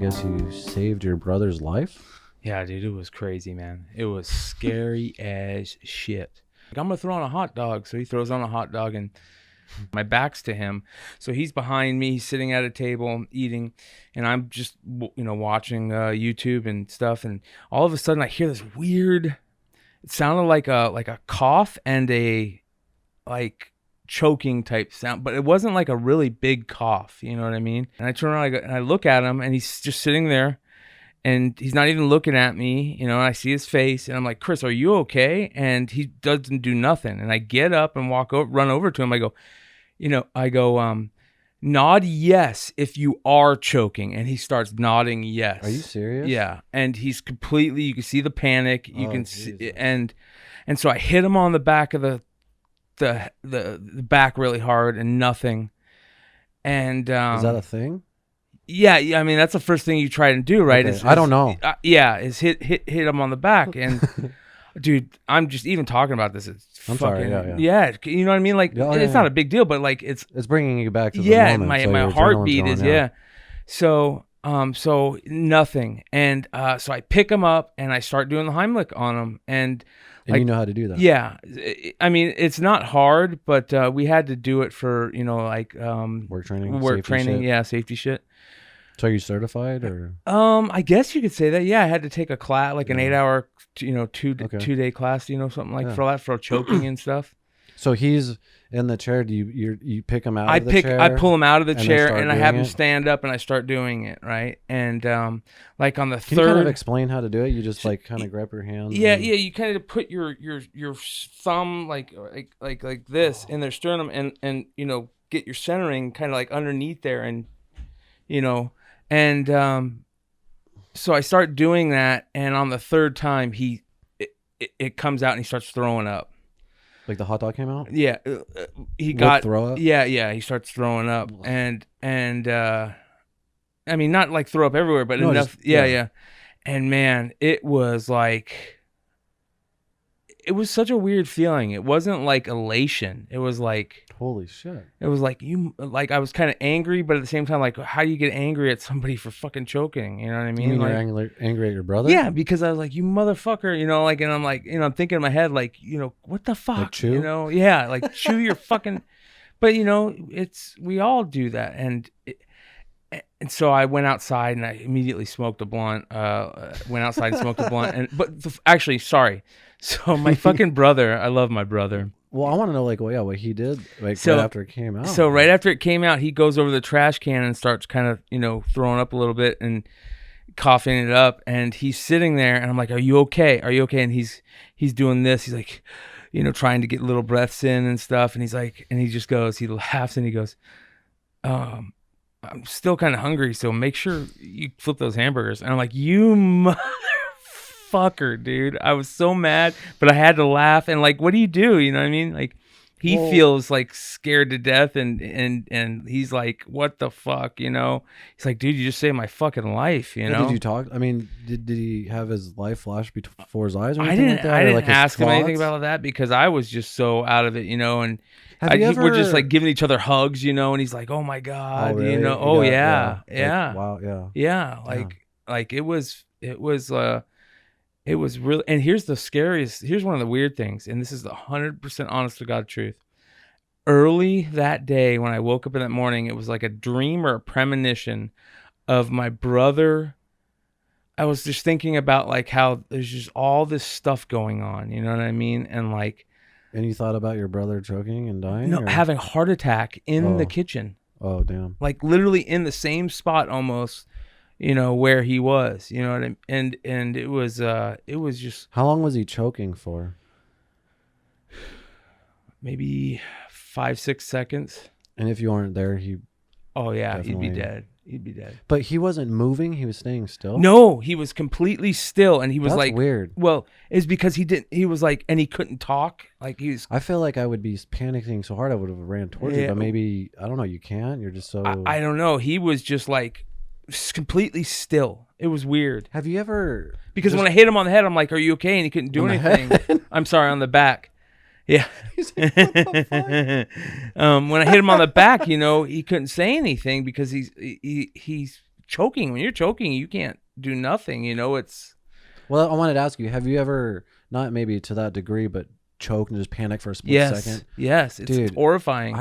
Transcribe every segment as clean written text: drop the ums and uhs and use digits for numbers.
guess you saved your brother's life? Yeah, dude, it was crazy, man. It was scary as shit. Like, I'm going to throw on a hot dog. So he throws on a hot dog and my back's to him. So he's behind me. He's sitting at a table eating. And I'm just, watching YouTube and stuff. And all of a sudden I hear this weird, it sounded like a cough and a choking type sound, but it wasn't like a really big cough. You know what I mean? And I turn around and I look at him and he's just sitting there. And he's not even looking at me, and I see his face, and I'm like, Chris, are you okay? And he doesn't do nothing. And I get up and run over to him. I go, nod yes if you are choking. And he starts nodding yes. Are you serious? Yeah. And he's completely, you can see the panic. You can Jesus. see, and so I hit him on the back of the back really hard, and nothing. And is that a thing? Yeah, I mean that's the first thing you try to do, right? Okay. I don't know. Is hit him on the back, and dude, I'm just even talking about this. I'm sorry. Yeah, you know what I mean? Like it's not a big deal, but like it's bringing you back to the moment. my heartbeat is So nothing, and so I pick him up and I start doing the Heimlich on him, and you know how to do that. Yeah, I mean it's not hard, but we had to do it for work training, safety shit. So are you certified or? I guess you could say that. Yeah, I had to take a class, like an 8-hour, 2-day class, something like for choking and stuff. So he's in the chair. Do you pick him out of the chair? I pull him out of the chair and I have him stand up and I start doing it, right? And like on the Can you kind of explain how to do it? You just kind of grab your hand. Yeah. You kind of put your thumb like this in their sternum and get your centering kind of like underneath there and so I start doing that, and on the third time it comes out and he starts throwing up. Like the hot dog came out? Yeah, he got throw up. Yeah, he starts throwing up, and I mean not like throw up everywhere, but enough. Yeah. And man, it was such a weird feeling. It wasn't like elation. It was like holy shit. It was like I was kind of angry, but at the same time, like, how do you get angry at somebody for fucking choking? You know what I mean? You mean you're angry at your brother? Yeah, because I was like, you motherfucker, and I'm like, I'm thinking in my head, like, what the fuck? Like chew? Yeah, like chew your fucking, but we all do that. And so I went outside and I immediately smoked a blunt, actually, sorry. So my fucking brother, I love my brother. Well, I want to know what he did right after it came out. So right after it came out, he goes over the trash can and starts kind of, throwing up a little bit and coughing it up. And he's sitting there and I'm like, are you okay? Are you okay? And he's doing this. He's like, trying to get little breaths in and stuff. And he's like, and he just goes, he laughs and he goes, I'm still kind of hungry. So make sure you flip those hamburgers. And I'm like, you motherfucker, dude. I was so mad, but I had to laugh. And like, what do? You know what I mean? Like, he feels like scared to death, and he's like, what the fuck? He's like, dude, you just saved my fucking life. Did you talk? I mean, did he have his life flash before his eyes or anything? I didn't ask him anything about that because I was just so out of it, and we're just like giving each other hugs, and he's like, oh my God, really? Yeah. Wow, yeah. Like it was really, and here's one of the weird things, and this is the 100% honest to God truth. Early that day when I woke up in that morning, it was like a dream or a premonition of my brother. I was just thinking about like how there's just all this stuff going on, you know what I mean? And you thought about your brother choking and dying? No, having a heart attack in the kitchen. Oh, damn. Like literally in the same spot almost. Where he was, what I mean? And it was just. How long was he choking for? Maybe 5-6 seconds. And if you weren't there, oh yeah, he'd be dead. But he wasn't moving. He was staying still. No, he was completely still, and he was That's weird. Well, it's because he didn't. He was like, and he couldn't talk. Like he was. I feel like I would be panicking so hard I would have ran towards you, but maybe I don't know. You can't. You're just so. I don't know. He was just like. Completely still. It was weird. Have you ever? Because when I hit him on the head, I'm like, "Are you okay?" And he couldn't do anything. I'm sorry, on the back. Yeah. Like, what the fuck? When I hit him on the back, he couldn't say anything because he's choking. When you're choking, you can't do nothing. You know, it's. Well, I wanted to ask you, have you ever, not maybe to that degree, but choked and just panicked for a split second? Yes. It's Dude, horrifying.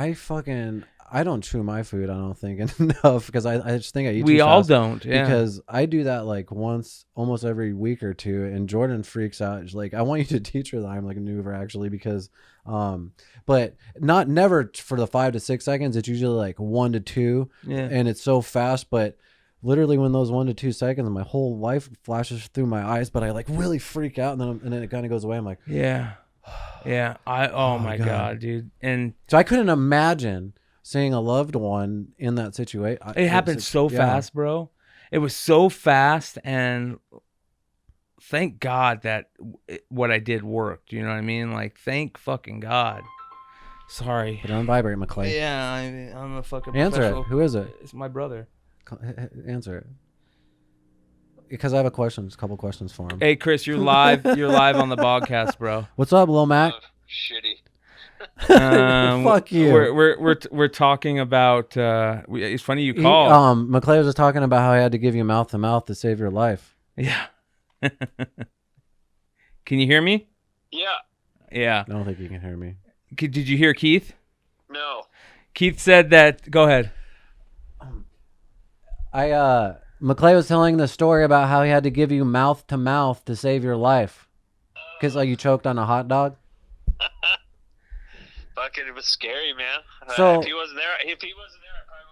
I don't chew my food, I don't think, enough, because I just think I eat We too all fast. don't, yeah. Because I do that like once, almost every week or two, and Jordan freaks out. She's like, I want you to teach her the Heimlich maneuver, actually, because, but never for the 5 to 6 seconds. It's usually like 1 to 2, and it's so fast, but literally when those 1 to 2 seconds, my whole life flashes through my eyes, but I like really freak out, and then it kind of goes away. I'm like, yeah. Oh my God, dude. And so I couldn't imagine seeing a loved one in that situation. It happened so fast, bro. It was so fast, and thank God that what I did worked. You know what I mean? Like, thank fucking God. Sorry. Put it on vibrate, McClay. Yeah, I'm a fucking Answer it. Who is it? It's my brother. Answer it. Because I have a couple questions for him. Hey, Chris, you're live. You're live on the Bogcast, bro. What's up, Lil Mac? Shitty. Fuck you. We're talking about. It's funny you called. McClay was just talking about how he had to give you mouth to mouth to save your life. Yeah. Can you hear me? Yeah. Yeah. I don't think you can hear me. Did you hear Keith? No. Keith said that. Go ahead. McClay was telling the story about how he had to give you mouth to mouth to save your life because you choked on a hot dog. Fucking, it was scary, man. So if he wasn't there, I probably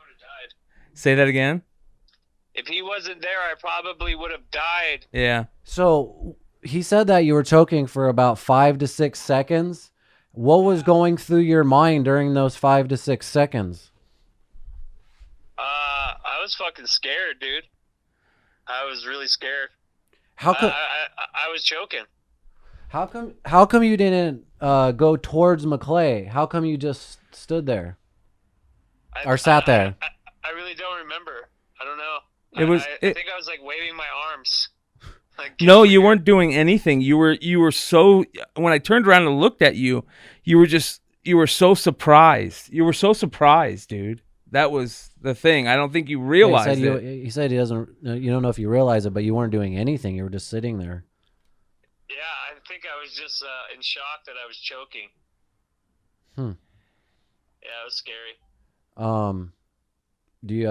would have died. Say that again. If he wasn't there, I probably would have died. Yeah. So he said that you were choking for about 5 to 6 seconds. What was going through your mind during those 5 to 6 seconds? I was fucking scared, dude. I was really scared. How come? I was choking. How come you didn't go towards McClay? How come you just stood there or sat there? I really don't remember. I don't know. I think I was like waving my arms. Like, no, you weren't doing anything. You were so. When I turned around and looked at you, you were so surprised. You were so surprised, dude. That was the thing. I don't think you realized it. He said he doesn't. You don't know if you realize it, but you weren't doing anything. You were just sitting there. Yeah, I think I was just in shock that I was choking. Yeah, it was scary. Do you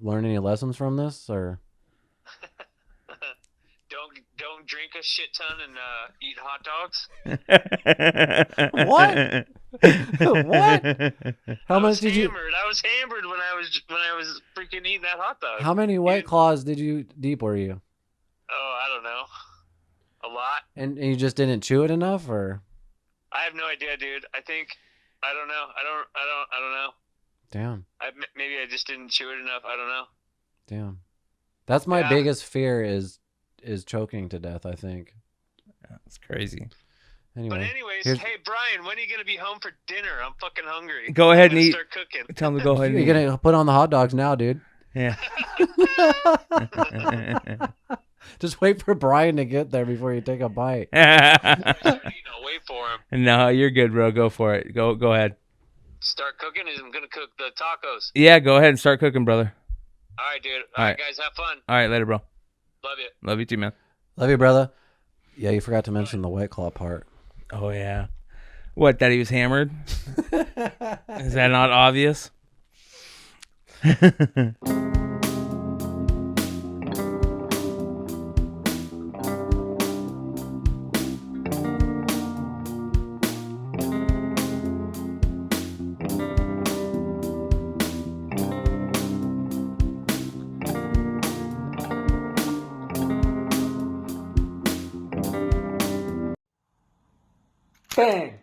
learn any lessons from this, or? Don't drink a shit ton and eat hot dogs. What? What? How much did you? I was hammered when I was freaking eating that hot dog. How many White Claws deep were you? Oh, I don't know. A lot. And you just didn't chew it enough, or? I have no idea, dude. I don't know. I don't know. Damn. Maybe I just didn't chew it enough. I don't know. Damn. That's my biggest fear is choking to death, I think. That's crazy. Anyway, but anyways, hey Brian, when are you gonna be home for dinner? I'm fucking hungry. Go ahead and eat. Start cooking. Tell him to go ahead and eat. You're gonna put on the hot dogs now, dude. Yeah. Just wait for Brian to get there before you take a bite. Wait for him. No, you're good, bro. Go for it. Go ahead. Start cooking? I'm gonna cook the tacos. Yeah, go ahead and start cooking, brother. All right, dude. All right, guys, have fun. All right, later, bro. Love you. Love you too, man. Love you, brother. Yeah, you forgot to mention the White Claw part. Oh, yeah. What, that he was hammered? Is that not obvious? Bang!